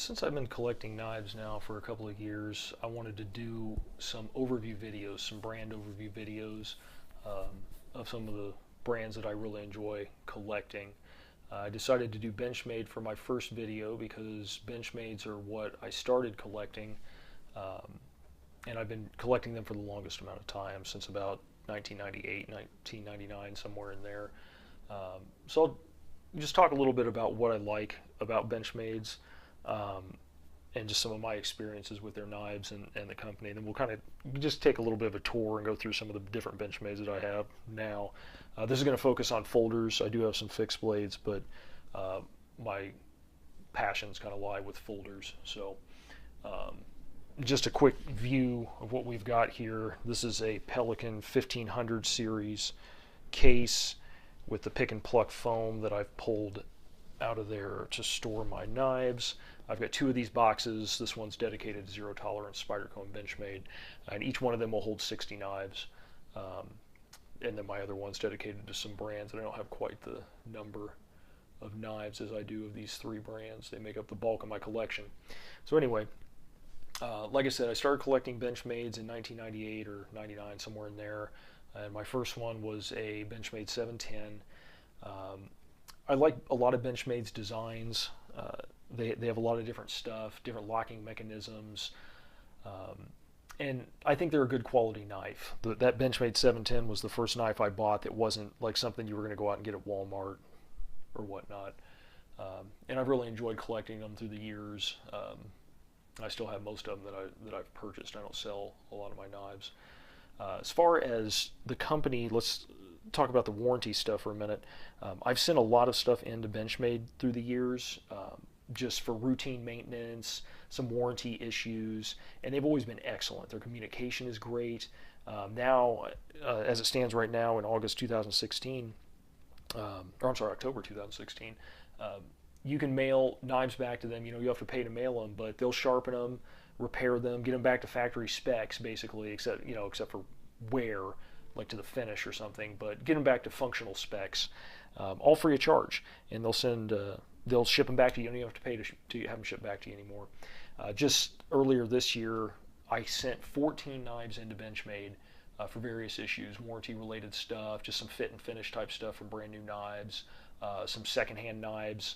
Since I've been collecting knives now for a couple of years, I wanted to do some overview videos, some brand overview videos of some of the brands that I really enjoy collecting. I decided to do Benchmade for my first video because Benchmades are what I started collecting, um, and I've been collecting them for the longest amount of time, since about 1998, 1999, somewhere in there. So I'll just talk a little bit about what I like about Benchmades, um, and just some of my experiences with their knives and the company. And then we'll kind of just take a little bit of a tour and go through some of the different Benchmades that I have now. This is going to focus on folders. I do have some fixed blades, but my passions kind of lie with folders. So um, just a quick view of what we've got here. This is a Pelican 1500 series case with the pick and pluck foam that I've pulled out of there to store my knives. I've got two of these boxes. This one's dedicated to zero tolerance Spyderco Benchmade, and each one of them will hold 60 knives. And then my other one's dedicated to some brands, and I don't have quite the number of knives as I do of these three brands. They make up the bulk of my collection. So anyway, like I said, I started collecting Benchmades in 1998 or 99, somewhere in there. And my first one was a Benchmade 710. I like a lot of Benchmade's designs. They have a lot of different stuff, different locking mechanisms, and I think they're a good quality knife. That Benchmade 710 was the first knife I bought that wasn't like something you were going to go out and get at Walmart or whatnot. And I've really enjoyed collecting them through the years. I still have most of them that I've purchased. I don't sell a lot of my knives. As far as the company, let's talk about the warranty stuff for a minute. I've sent a lot of stuff into Benchmade through the years, just for routine maintenance, some warranty issues, and they've always been excellent. Their communication is great. Now, as it stands right now in August 2016, or I'm sorry, October 2016, you can mail knives back to them. You have to pay to mail them, but they'll sharpen them, repair them, get them back to factory specs, basically, except for wear, like to the finish or something, but get them back to functional specs, all free of charge. And they'll ship them back to you. You don't even have to pay to have them shipped back to you anymore. Just earlier this year, I sent 14 knives into Benchmade for various issues, warranty-related stuff, just some fit and finish type stuff for brand new knives, some secondhand knives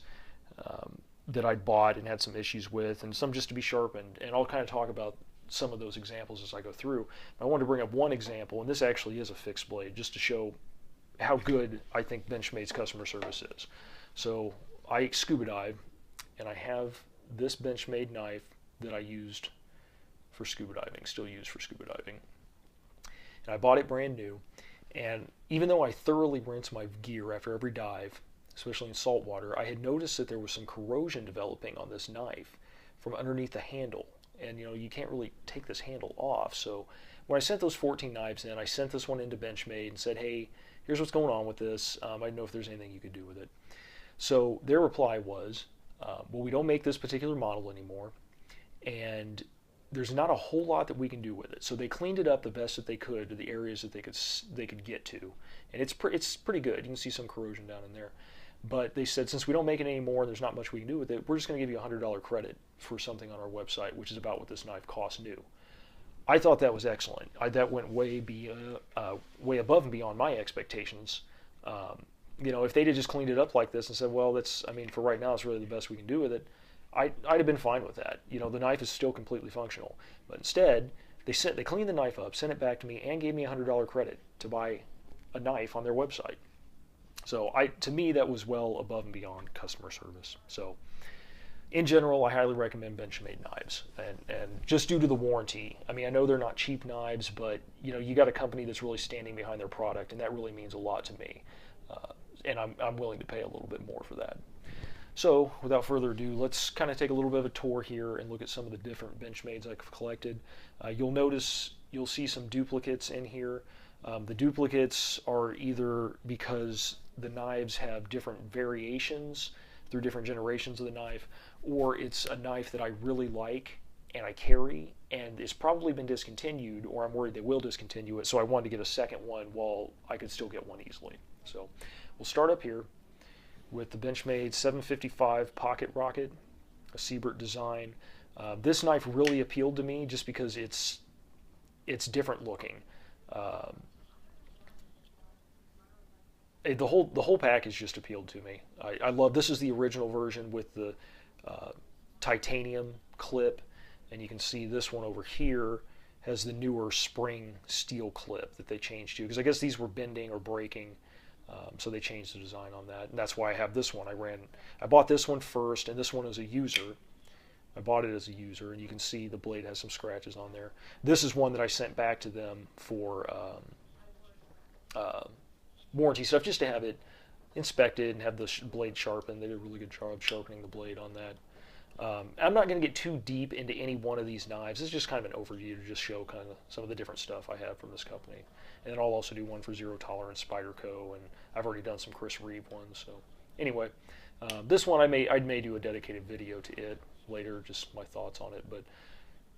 that I'd bought and had some issues with, and some just to be sharpened. And I'll kind of talk about some of those examples as I go through. I wanted to bring up one example, and this actually is a fixed blade, just to show how good I think Benchmade's customer service is. So I scuba dive, and I have this Benchmade knife that I used for scuba diving, still use for scuba diving. And I bought it brand new, and even though I thoroughly rinse my gear after every dive, especially in salt water, I had noticed that there was some corrosion developing on this knife from underneath the handle. And you can't really take this handle off. So when I sent those 14 knives in, I sent this one into Benchmade and said, hey, here's what's going on with this. I didn't know if there's anything you could do with it. So their reply was, well, we don't make this particular model anymore, and there's not a whole lot that we can do with it. So they cleaned it up the best that they could to the areas that they could get to, and it's pretty good. You can see some corrosion down in there. But they said, since we don't make it anymore, there's not much we can do with it, we're just going to give you a $100 credit for something on our website, which is about what this knife costs new. I thought that was excellent. That went way above and beyond my expectations. If they'd have just cleaned it up like this and said, well, for right now, it's really the best we can do with it, I'd have been fine with that. The knife is still completely functional. But instead, they cleaned the knife up, sent it back to me, and gave me a $100 credit to buy a knife on their website. So to me, that was well above and beyond customer service. So in general, I highly recommend Benchmade knives, and just due to the warranty. I know they're not cheap knives, but you got a company that's really standing behind their product, and that really means a lot to me. And I'm willing to pay a little bit more for that. So without further ado, let's kind of take a little bit of a tour here and look at some of the different Benchmades I've collected. You'll see some duplicates in here. The duplicates are either because the knives have different variations through different generations of the knife, or it's a knife that I really like and I carry, and it's probably been discontinued, or I'm worried they will discontinue it, so I wanted to get a second one while I could still get one easily. So we'll start up here with the Benchmade 755 Pocket Rocket. a Siebert design. This knife really appealed to me just because it's different looking. The whole package just appealed to me. I love, this is the original version with the titanium clip, and you can see this one over here has the newer spring steel clip that they changed to, because I guess these were bending or breaking, so they changed the design on that, and that's why I have this one. I bought this one first, and this one is a user. I bought it as a user, and you can see the blade has some scratches on there. This is one that I sent back to them for warranty stuff, just to have it inspected and have the blade sharpened. They did a really good job sharpening the blade on that. I'm not going to get too deep into any one of these knives. It's just kind of an overview to just show kind of some of the different stuff I have from this company. And then I'll also do one for Zero Tolerance Spyderco, and I've already done some Chris Reeve ones. So anyway, this one I may do a dedicated video to it later, just my thoughts on it. But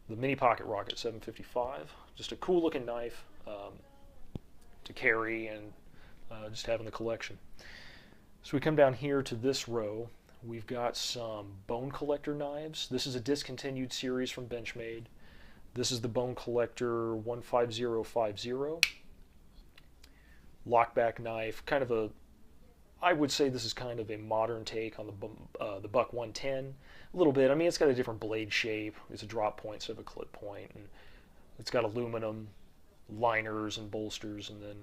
the Mini Pocket Rocket 755, just a cool looking knife to carry and just have in the collection. So we come down here to this row. We've got some Bone Collector knives. This is a discontinued series from Benchmade. This is the Bone Collector 15050. Lockback knife, kind of a, I would say this is kind of a modern take on the Buck 110. A little bit. I mean, it's got a different blade shape. It's a drop point instead of a clip point, and it's got aluminum liners and bolsters, and then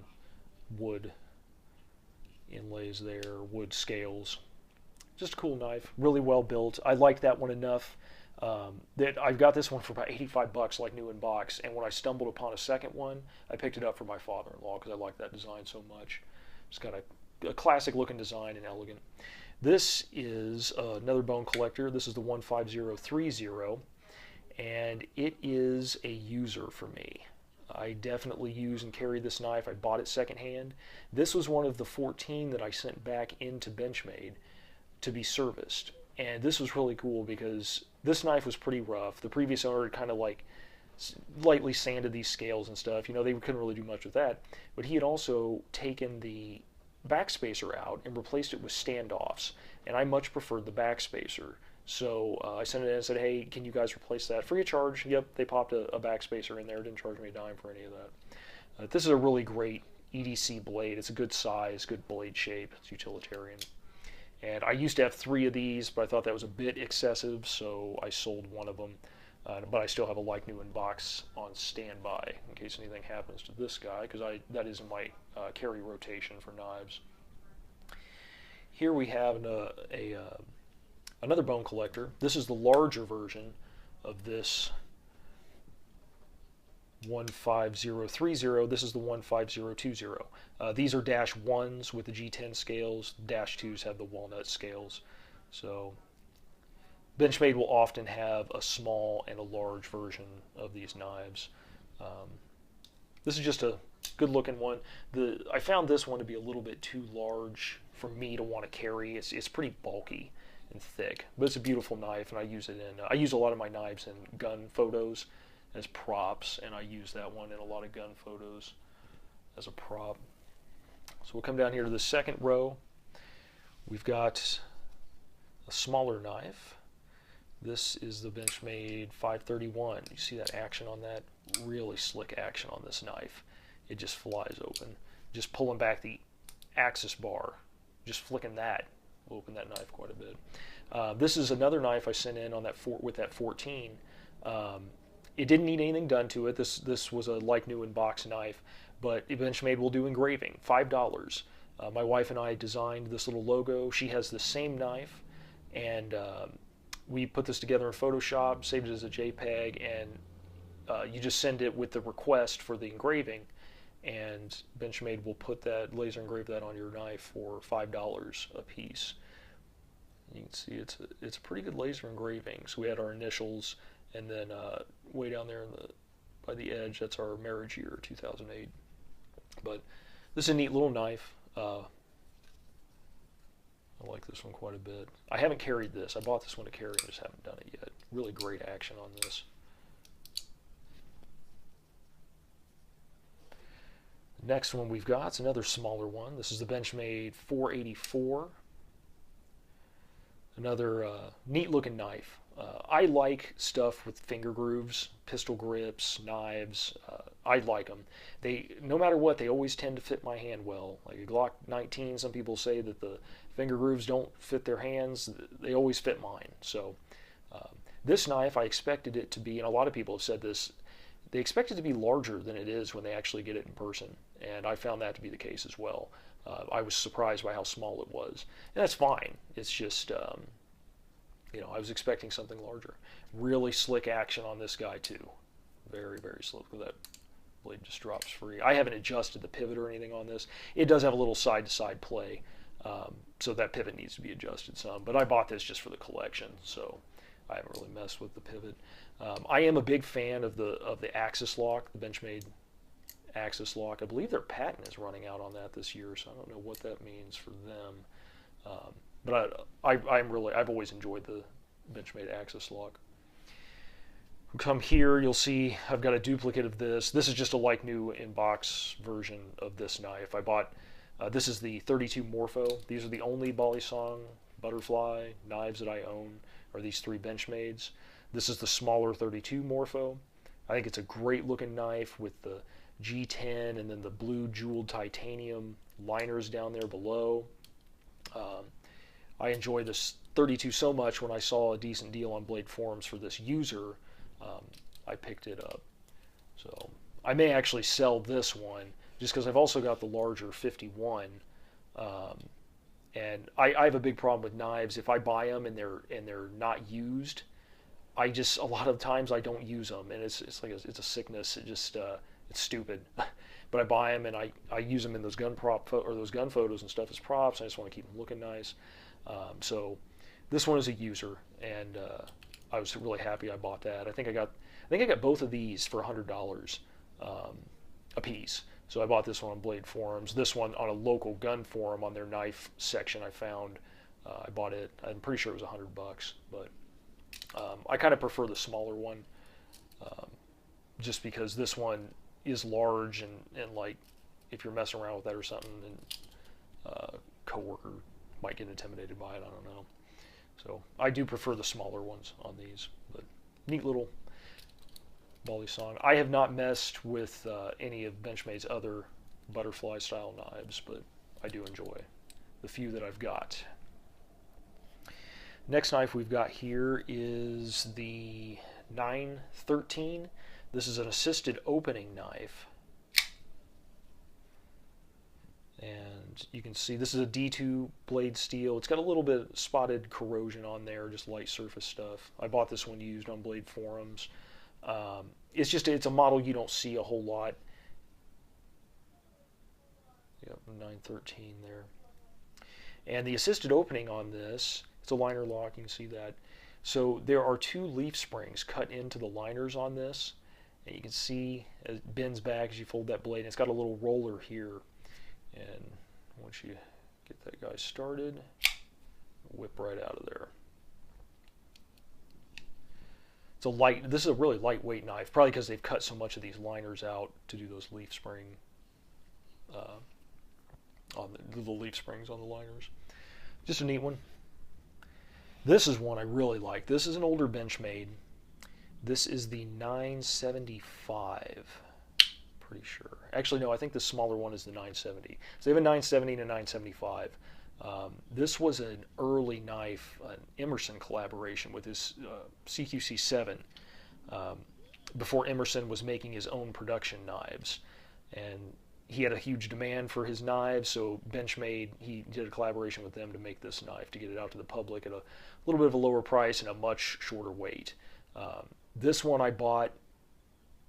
wood inlays there, wood scales. Just a cool knife, really well built. I like that one enough that I've got this one for about 85 bucks, like new in box. And when I stumbled upon a second one, I picked it up for my father-in-law because I like that design so much. It's got a classic-looking design and elegant. This is another Bone Collector. This is the 15030, and it is a user for me. I definitely use and carry this knife. I bought it secondhand. This was one of the 14 that I sent back into Benchmade to be serviced, and this was really cool because this knife was pretty rough. The previous owner had kind of like lightly sanded these scales and stuff. You know, they couldn't really do much with that, but he had also taken the backspacer out and replaced it with standoffs, and I much preferred the backspacer. So I sent it in and said, hey, can you guys replace that free of charge? Yep, they popped a backspacer in there. Didn't charge me a dime for any of that. This is a really great EDC blade. It's a good size, good blade shape. It's utilitarian. And I used to have 3 of these, but I thought that was a bit excessive, so I sold one of them. But I still have a like new in box on standby in case anything happens to this guy, because that is in my carry rotation for knives. Here we have another Bone Collector. This is the larger version of this 15030. This is the 15020. These are -1s with the G10 scales. -2s have the walnut scales. So Benchmade will often have a small and a large version of these knives. This is just a good looking one. I found this one to be a little bit too large for me to want to carry. It's pretty bulky and thick, but it's a beautiful knife, and I use it in. I use a lot of my knives in gun photos as props, and I use that one in a lot of gun photos as a prop. So we'll come down here to the second row. We've got a smaller knife. This is the Benchmade 531. You see that action on that? Really slick action on this knife. It just flies open. Just pulling back the axis bar, just flicking that will open that knife quite a bit. This is another knife I sent in on that with that 14. It didn't need anything done to it. This was a like new in box knife, but Benchmade will do engraving, $5. My wife and I designed this little logo. She has the same knife, and we put this together in Photoshop, saved it as a JPEG, and you just send it with the request for the engraving, and Benchmade will put that, laser engrave that on your knife for $5 a piece. You can see it's a pretty good laser engraving. So we had our initials, and then way down there by the edge, that's our marriage year, 2008. But this is a neat little knife. I like this one quite a bit. I haven't carried this. I bought this one to carry and just haven't done it yet. Really great action on this. Next one we've got is another smaller one. This is the Benchmade 484. Another neat looking knife. I like stuff with finger grooves, pistol grips, knives. I like them. No matter what, they always tend to fit my hand well. Like a Glock 19, some people say that the finger grooves don't fit their hands. They always fit mine. So this knife, I expected it to be, and a lot of people have said this, they expect it to be larger than it is when they actually get it in person. And I found that to be the case as well. I was surprised by how small it was. And that's fine. It's just, I was expecting something larger. Really slick action on this guy too. Very, very slick. That blade just drops free. I haven't adjusted the pivot or anything on this. It does have a little side-to-side play, so that pivot needs to be adjusted some. But I bought this just for the collection, so I haven't really messed with the pivot. I am a big fan of the axis lock, the Benchmade axis lock. I believe their patent is running out on that this year, so I don't know what that means for them. But I've always enjoyed the Benchmade axis lock. Come here, you'll see I've got a duplicate of this. This is just a like new in-box version of this knife. I bought, this is the 32 Morpho. These are the only Balisong butterfly knives that I own, are these 3 Benchmades. This is the smaller 32 Morpho. I think it's a great looking knife with the G10 and then the blue jeweled titanium liners down there below. I enjoy this 32 so much. When I saw a decent deal on Blade Forums for this user, I picked it up. So I may actually sell this one just because I've also got the larger 51. And I have a big problem with knives. If I buy them and they're not used, a lot of times I don't use them, and it's a sickness. It's stupid. But I buy them and I use them in those gun photos and stuff as props. I just want to keep them looking nice. So this one is a user, and I was really happy I bought that. I think I got both of these for $100 a piece. So I bought this one on Blade Forums. This one on a local gun forum on their knife section I found. I bought it. I'm pretty sure it was $100, but I kind of prefer the smaller one, just because this one is large and like if you're messing around with that or something, and coworker might get intimidated by it. I don't know. So I do prefer the smaller ones on these, but neat little Balisong. I have not messed with any of Benchmade's other butterfly style knives, but I do enjoy the few that I've got. Next knife we've got here is the 913. This is an assisted opening knife. And you can see this is a D2 blade steel. It's got a little bit of spotted corrosion on there, just light surface stuff. I bought this one used on Blade Forums. It's a model you don't see a whole lot. Yep, 913 there. And the assisted opening on this, it's a liner lock, you can see that. So there are 2 leaf springs cut into the liners on this. And you can see it bends back as you fold that blade. And it's got a little roller here. And once you get that guy started, whip right out of there. This is a really lightweight knife, probably because they've cut so much of these liners out to do those leaf spring, on the leaf springs on the liners. Just a neat one. This is one I really like. This is an older Benchmade. This is the 975. Pretty sure. Actually, no, I think the smaller one is the 970. So they have a 970 and a 975. This was an early knife, an Emerson collaboration with his CQC7, before Emerson was making his own production knives. And he had a huge demand for his knives, so Benchmade, he did a collaboration with them to make this knife, to get it out to the public at a little bit of a lower price and a much shorter weight. This one I bought,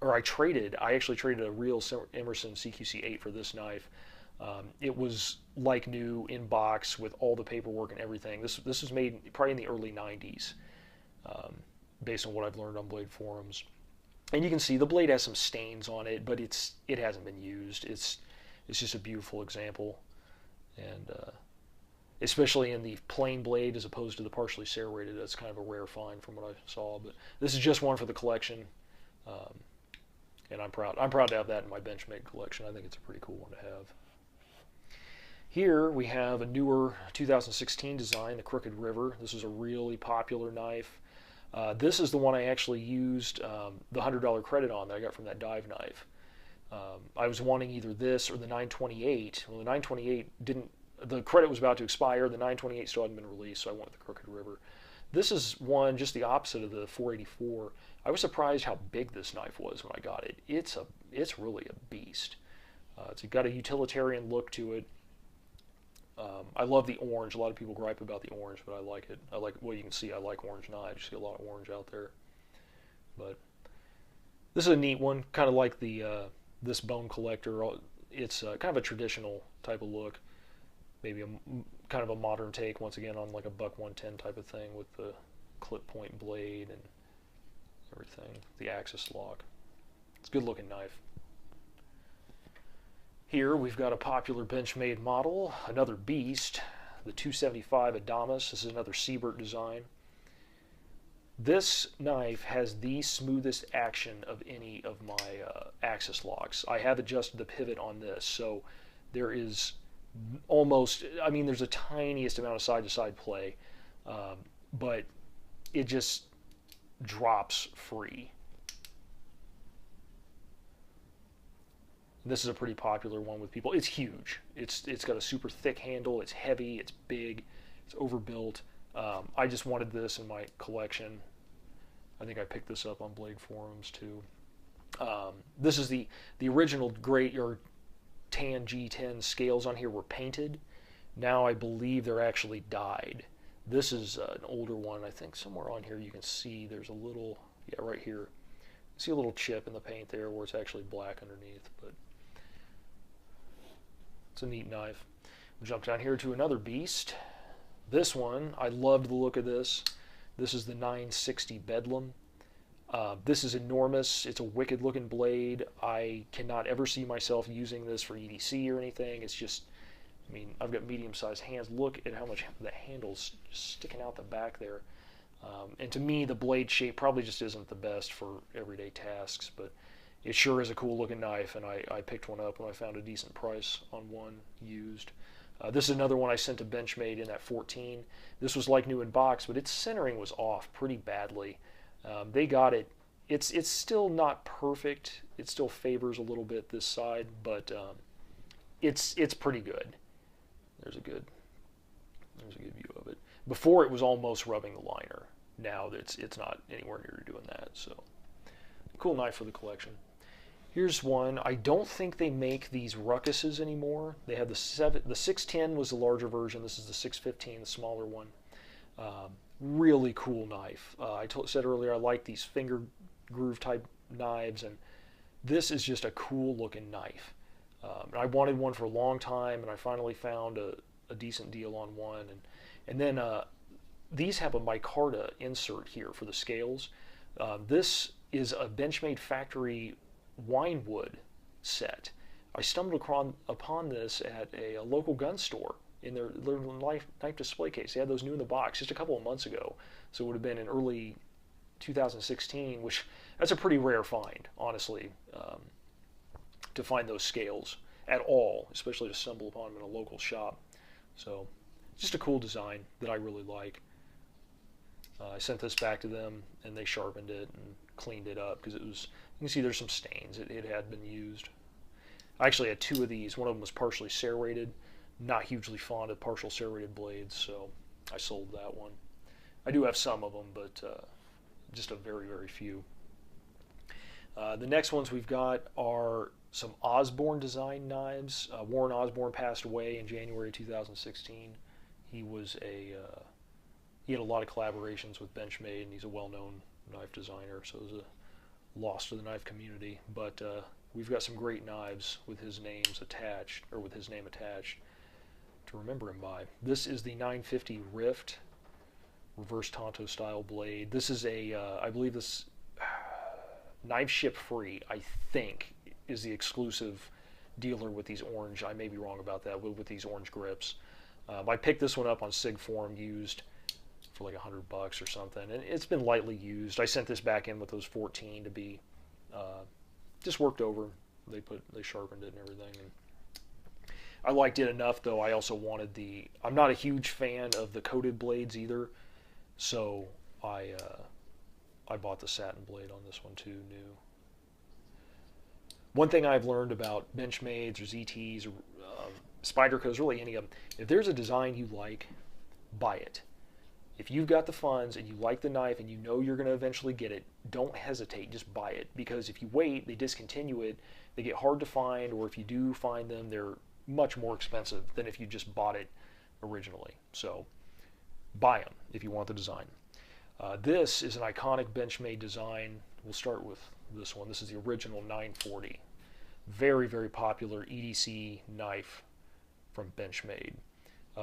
or I actually traded a real Emerson CQC8 for this knife. It was like new, in box, with all the paperwork and everything. This was made probably in the early 90s, based on what I've learned on Blade Forums. And you can see the blade has some stains on it, but it hasn't been used. It's just a beautiful example, and especially in the plain blade as opposed to the partially serrated, that's kind of a rare find from what I saw. But this is just one for the collection, and I'm proud to have that in my Benchmade collection. I think it's a pretty cool one to have. Here we have a newer 2016 design, the Crooked River. This is a really popular knife. This is the one I actually used the $100 credit on that I got from that dive knife. I was wanting either this or the 928. Well, the 928 didn't, the credit was about to expire, the 928 still hadn't been released, so I went with the Crooked River. This is one just the opposite of the 484. I was surprised how big this knife was when I got it. It's really a beast. It's got a utilitarian look to it. I love the orange. A lot of people gripe about the orange, but I like it. Well, you can see I like orange knives. You see a lot of orange out there. But this is a neat one, kind of like the this Bone Collector. It's kind of a traditional type of look, maybe kind of a modern take once again on like a buck 110 type of thing with the clip point blade and everything, the axis lock. It's a good looking knife. Here we've got a popular Benchmade model, another beast, the 275 Adamas. This is another Siebert design. This knife has the smoothest action of any of my axis locks. I have adjusted the pivot on this, so there is almost, I mean, there's a tiniest amount of side-to-side play, but it just drops free. This is a pretty popular one with people. It's huge. It's got a super thick handle. It's heavy. It's big. It's overbuilt. I just wanted this in my collection. I think I picked this up on Blade Forums too. This is the original Great or Tan G10 scales on here were painted. Now I believe they're actually dyed. This is an older one. I think somewhere on here you can see there's a little, yeah, right here. See a little chip in the paint there where it's actually black underneath, but it's a neat knife. We'll jump down here to another beast. This one, I loved the look of this. This is the 960 Bedlam. This is enormous. It's a wicked looking blade. I cannot ever see myself using this for EDC or anything. It's just, I mean, I've got medium-sized hands. Look at how much the handle's sticking out the back there. And to me, the blade shape probably just isn't the best for everyday tasks, but it sure is a cool looking knife, and I picked one up when I found a decent price on one used. This is another one I sent to Benchmade in that 14. This was like new in box, but its centering was off pretty badly. They got it. It's still not perfect. It still favors a little bit this side, but it's pretty good. There's a good view of it. Before it was almost rubbing the liner. Now it's not anywhere near doing that. So cool knife for the collection. Here's one. I don't think they make these Ruckuses anymore. They have the 610 was the larger version. This is the 615, the smaller one. Really cool knife. I said earlier I like these finger groove type knives, and this is just a cool looking knife. I wanted one for a long time, and I finally found a decent deal on one. And then these have a micarta insert here for the scales. This is a Benchmade factory wine wood set. I stumbled upon this at a local gun store in their knife display case. They had those new in the box just a couple of months ago, so it would have been in early 2016, which that's a pretty rare find, honestly, to find those scales at all, especially to stumble upon them in a local shop. So just a cool design that I really like. I sent this back to them, and they sharpened it and cleaned it up because it was, you can see there's some stains. It had been used. I actually had two of these. One of them was partially serrated. Not hugely fond of partial serrated blades, so I sold that one. I do have some of them, but just a very, very few. The next ones we've got are some Osborne design knives. Warren Osborne passed away in January 2016. He had a lot of collaborations with Benchmade, and he's a well-known knife designer, so it was a loss to the knife community. But we've got some great knives with his names attached, or with his name attached, to remember him by. This is the 950 Rift reverse Tonto style blade. This is a, I believe this Knife Ship Free, I think, is the exclusive dealer with these orange, I may be wrong about that, with these orange grips. I picked this one up on Sig Forum used for like $100 or something, and it's been lightly used. I sent this back in with those 14 to be just worked over. They sharpened it and everything. And I liked it enough, though. I also wanted I'm not a huge fan of the coated blades either, so I bought the satin blade on this one too, new. One thing I've learned about Benchmades or ZTs or Spydercos, really any of them, if there's a design you like, buy it. If you've got the funds and you like the knife and you know you're going to eventually get it, don't hesitate, just buy it. Because if you wait, they discontinue it, they get hard to find, or if you do find them, they're much more expensive than if you just bought it originally. So buy them if you want the design. This is an iconic Benchmade design. We'll start with this one. This is the original 940. Very, very popular EDC knife from Benchmade.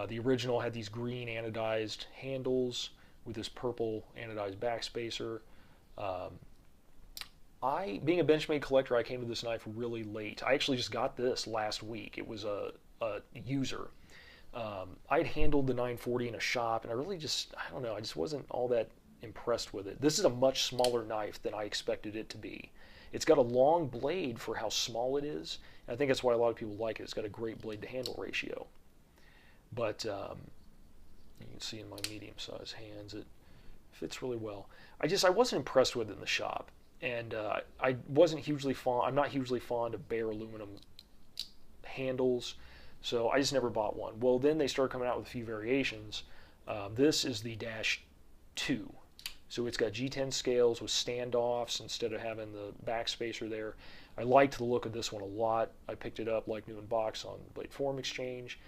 The original had these green anodized handles with this purple anodized backspacer. Being a Benchmade collector, I came to this knife really late. I actually just got this last week. It was a user. I'd handled the 940 in a shop, and I don't know, I just wasn't all that impressed with it. This is a much smaller knife than I expected it to be. It's got a long blade for how small it is, and I think that's why a lot of people like it. It's got a great blade to handle ratio. But you can see in my medium-sized hands, it fits really well. I wasn't impressed with it in the shop, and I wasn't hugely fond. I'm not hugely fond of bare aluminum handles, so I just never bought one. Well, then they started coming out with a few variations. This is the Dash 2. So it's got G10 scales with standoffs instead of having the backspacer there. I liked the look of this one a lot. I picked it up like new in box on Blade Forum Exchange.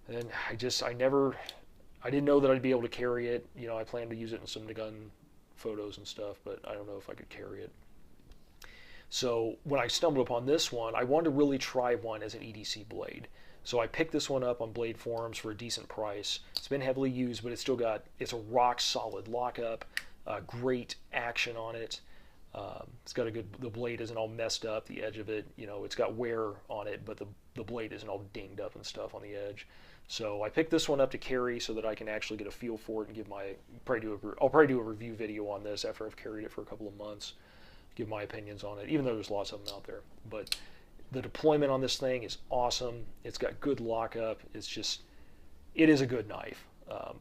And I didn't know that I'd be able to carry it. You know, I planned to use it in some gun photos and stuff, but I don't know if I could carry it. So when I stumbled upon this one, I wanted to really try one as an EDC blade. So I picked this one up on Blade Forums for a decent price. It's been heavily used, but it's a rock solid lockup, great action on it. It's got the blade isn't all messed up, the edge of it, you know, it's got wear on it, but the blade isn't all dinged up and stuff on the edge. So I picked this one up to carry so that I can actually get a feel for it and I'll probably do a review video on this after I've carried it for a couple of months, give my opinions on it, even though there's lots of them out there. But the deployment on this thing is awesome. It's got good lockup. It is a good knife.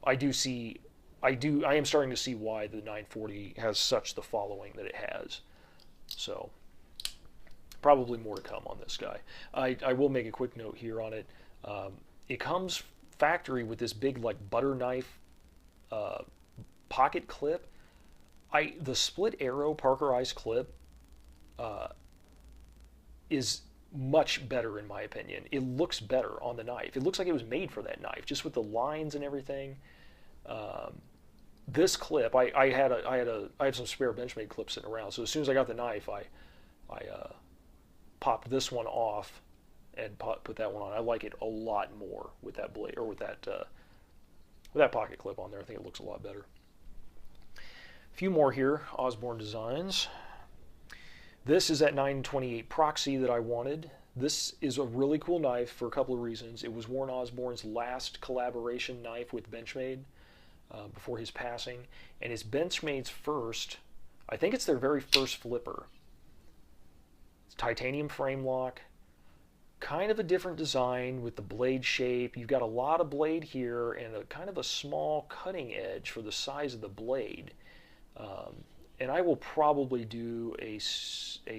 I am starting to see why the 940 has such the following that it has. So probably more to come on this guy. I will make a quick note here on it. It comes factory with this big like butter knife pocket clip. The split arrow Parkerized clip is much better in my opinion. It looks better on the knife. It looks like it was made for that knife, just with the lines and everything. This clip, I had some spare Benchmade clips sitting around. So as soon as I got the knife, I popped this one off and put that one on. I like it a lot more with that blade or with that pocket clip on there. I think it looks a lot better. A few more here, Osborne designs. This is that 928 Proxy that I wanted. This is a really cool knife for a couple of reasons. It was Warren Osborne's last collaboration knife with Benchmade before his passing, and it's Benchmade's first, I think it's their very first flipper. It's titanium frame lock, kind of a different design with the blade shape. You've got a lot of blade here and a kind of a small cutting edge for the size of the blade. And I will probably do a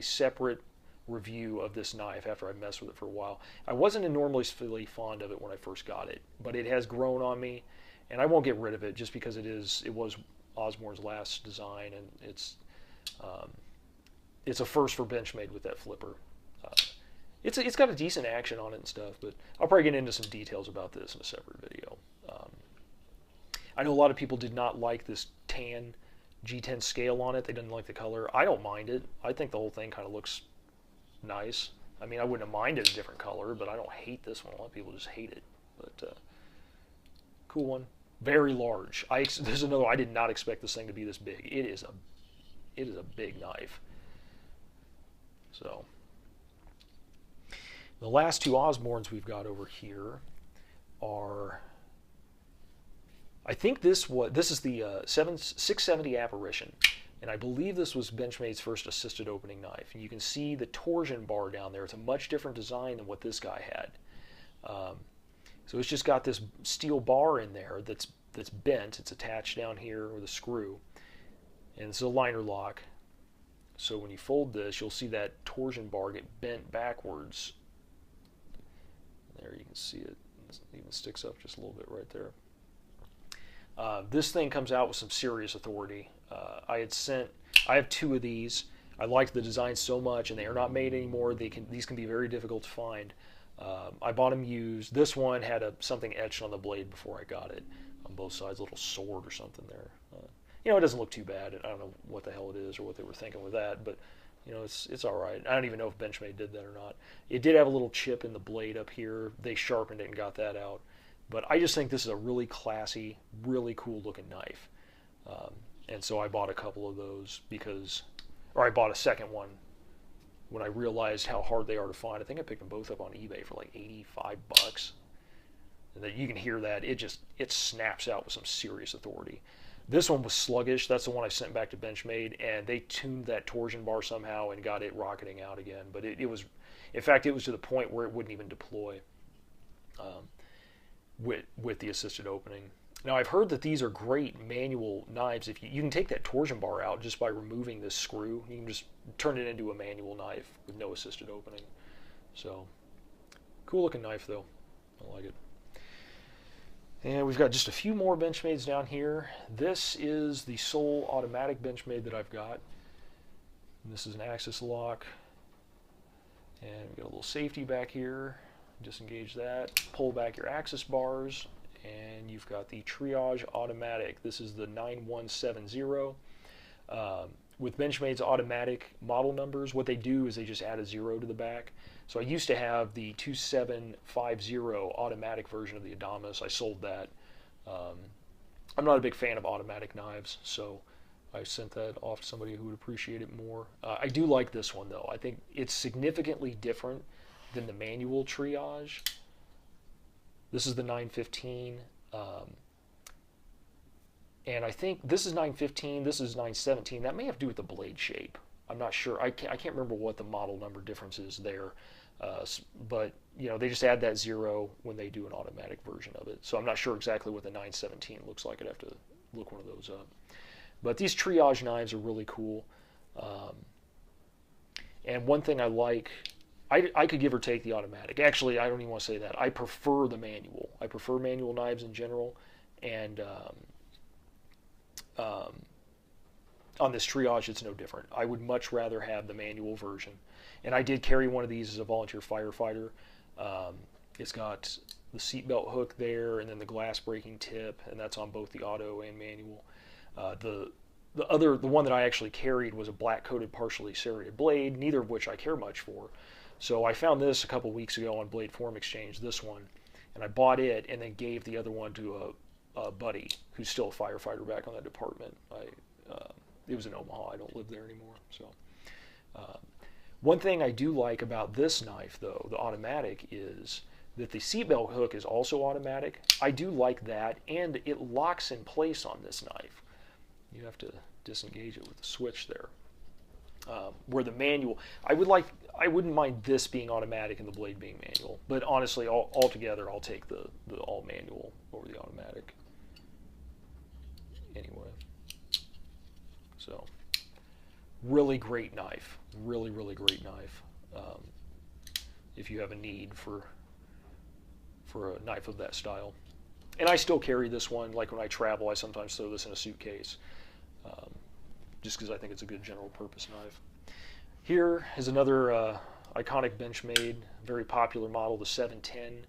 separate review of this knife after I messed with it for a while. I wasn't enormously fond of it when I first got it, but it has grown on me, and I won't get rid of it just because it was Osborne's last design, and it's a first for Benchmade with that flipper. It's got a decent action on it and stuff, but I'll probably get into some details about this in a separate video. I know a lot of people did not like this tan G10 scale on it. They didn't like the color. I don't mind it. I think the whole thing kind of looks nice. I mean, I wouldn't have minded a different color, but I don't hate this one. A lot of people just hate it. But cool one. Very large. There's another. I did not expect this thing to be this big. It is a big knife. So the last two Osbornes we've got over here are, I think this is the 670 Apparition, and I believe this was Benchmade's first assisted opening knife. And you can see the torsion bar down there. It's a much different design than what this guy had. So it's just got this steel bar in there that's bent. It's attached down here with a screw, and it's a liner lock. So when you fold this, you'll see that torsion bar get bent backwards. There you can see it. It even sticks up just a little bit right there. This thing comes out with some serious authority. I have two of these. I liked the design so much, and they are not made anymore. These can be very difficult to find. I bought them used. This one had something etched on the blade before I got it on both sides, a little sword or something there. It doesn't look too bad. I don't know what the hell it is or what they were thinking with that, but it's all right. I don't even know if Benchmade did that or not. It did have a little chip in the blade up here. They sharpened it and got that out. But I just think this is a really classy, really cool looking knife. And so I bought a couple of those I bought a second one when I realized how hard they are to find. I think I picked them both up on eBay for like $85. And that you can hear that. It snaps out with some serious authority. This one was sluggish. That's the one I sent back to Benchmade, and they tuned that torsion bar somehow and got it rocketing out again. But it was, in fact, it was to the point where it wouldn't even deploy with the assisted opening. Now, I've heard that these are great manual knives. If you can take that torsion bar out just by removing this screw. You can just turn it into a manual knife with no assisted opening. So, cool looking knife though. I like it. And we've got just a few more Benchmades down here. This is the sole automatic Benchmade that I've got. And this is an axis lock. And we've got a little safety back here. Disengage that. Pull back your axis bars. And you've got the Triage automatic. This is the 9170. With Benchmade's automatic model numbers, what they do is they just add a 0 to the back. So I used to have the 2750 automatic version of the Adamas. I sold that. I'm not a big fan of automatic knives, so I sent that off to somebody who would appreciate it more. I do like this one though. I think it's significantly different than the manual Triage. This is the 915, and I think this is 915, this is 917. That may have to do with the blade shape. I'm not sure. I can't remember what the model number difference is there, but they just add that 0 when they do an automatic version of it. So I'm not sure exactly what the 917 looks like. I'd have to look one of those up. But these Triage knives are really cool, and one thing I like. I could give or take the automatic. Actually, I don't even want to say that. I prefer the manual. I prefer manual knives in general. And on this Triage, it's no different. I would much rather have the manual version. And I did carry one of these as a volunteer firefighter. It's got the seatbelt hook there and then the glass breaking tip, and that's on both the auto and manual. The one that I actually carried was a black coated partially serrated blade, neither of which I care much for. So I found this a couple weeks ago on Blade Form Exchange, this one, and I bought it and then gave the other one to a buddy who's still a firefighter back on that department. It was in Omaha. I don't live there anymore. So one thing I do like about this knife, though, the automatic, is that the seatbelt hook is also automatic. I do like that, and it locks in place on this knife. You have to disengage it with the switch there. Where the manual, I wouldn't mind this being automatic and the blade being manual, but honestly, altogether, I'll take the all manual over the automatic. Anyway, so really great knife, really great knife. If you have a need for a knife of that style, and I still carry this one. Like when I travel, I sometimes throw this in a suitcase. Just because I think it's a good general purpose knife. Here is another iconic Benchmade, very popular model, the 710.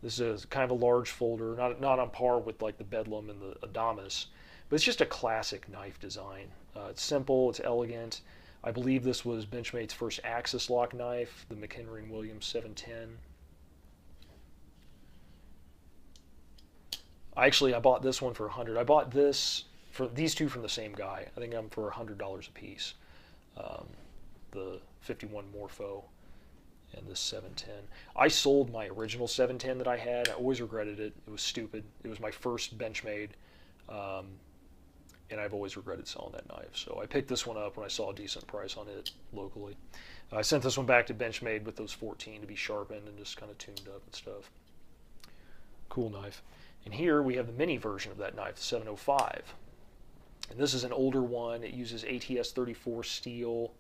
This is kind of a large folder, not on par with like the Bedlam and the Adamas, but it's just a classic knife design. It's simple, it's elegant. I believe this was Benchmade's first axis lock knife, the McHenry & Williams 710. I bought this one for $100. I bought for these two from the same guy. I think I'm for $100 a piece. The 51 Morpho and this 710. I sold my original 710 that I had. I always regretted it. It was stupid. It was my first Benchmade, and I've always regretted selling that knife. So I picked this one up when I saw a decent price on it locally. I sent this one back to Benchmade with those 14 to be sharpened and just kind of tuned up and stuff. Cool knife. And here we have the mini version of that knife, the 705. And this is an older one. It uses ATS 34 steel.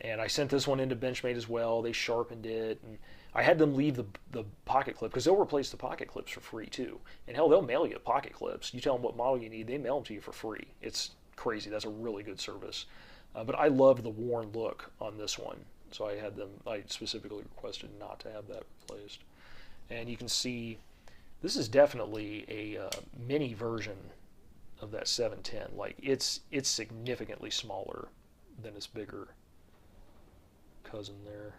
And I sent this one into Benchmade as well. They sharpened it. And I had them leave the pocket clip, because they'll replace the pocket clips for free too. And hell, they'll mail you pocket clips. You tell them what model you need, they mail them to you for free. It's crazy. That's a really good service. But I loved the worn look on this one. So I specifically requested not to have that replaced. And you can see this is definitely a mini version of that 710. Like it's significantly smaller than its bigger cousin there,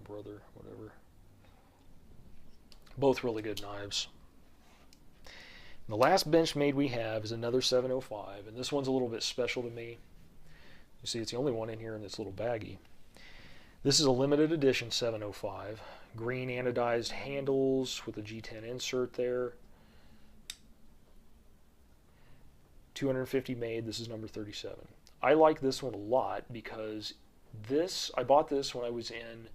brother, whatever. Both really good knives. And the last Benchmade we have is another 705, and this one's a little bit special to me. You see, it's the only one in here in this little baggie. This is a limited edition 705. Green anodized handles with a G10 insert there. 250 made. This is number 37. I like this one a lot because I bought this when I was in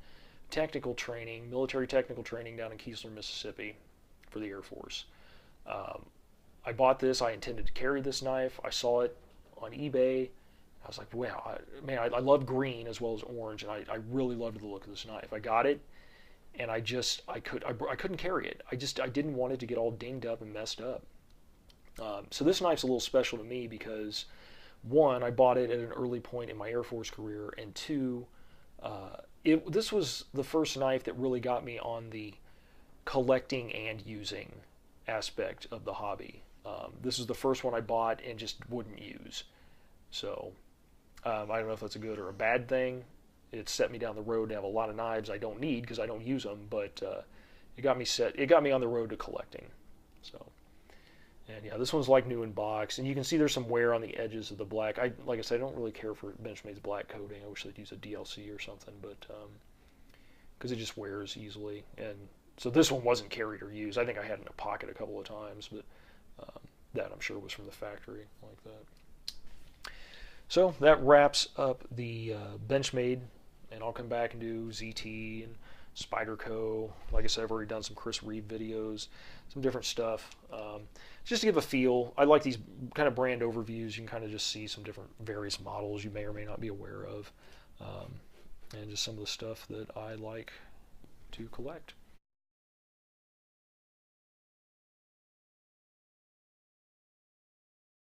technical training, military technical training down in Keesler, Mississippi for the Air Force. I bought this. I intended to carry this knife. I saw it on eBay. I was like, wow, I love green as well as orange, and I really loved the look of this knife. I got it, and I couldn't carry it. I didn't want it to get all dinged up and messed up. So this knife's a little special to me because, one, I bought it at an early point in my Air Force career, and two, this was the first knife that really got me on the collecting and using aspect of the hobby. This is the first one I bought and just wouldn't use. So I don't know if that's a good or a bad thing. It set me down the road to have a lot of knives I don't need because I don't use them, but it got me on the road to collecting. So, and yeah, this one's like new in box, and you can see there's some wear on the edges of the black. Like I said, I don't really care for Benchmade's black coating. I wish they'd use a DLC or something, but because it just wears easily. And so this one wasn't carried or used. I think I had it in a pocket a couple of times, but that I'm sure was from the factory like that. So that wraps up the Benchmade, and I'll come back and do ZT and Spyderco. Like I said, I've already done some Chris Reeve videos, some different stuff. Just to give a feel, I like these kind of brand overviews. You can kind of just see some different various models you may or may not be aware of, and just some of the stuff that I like to collect.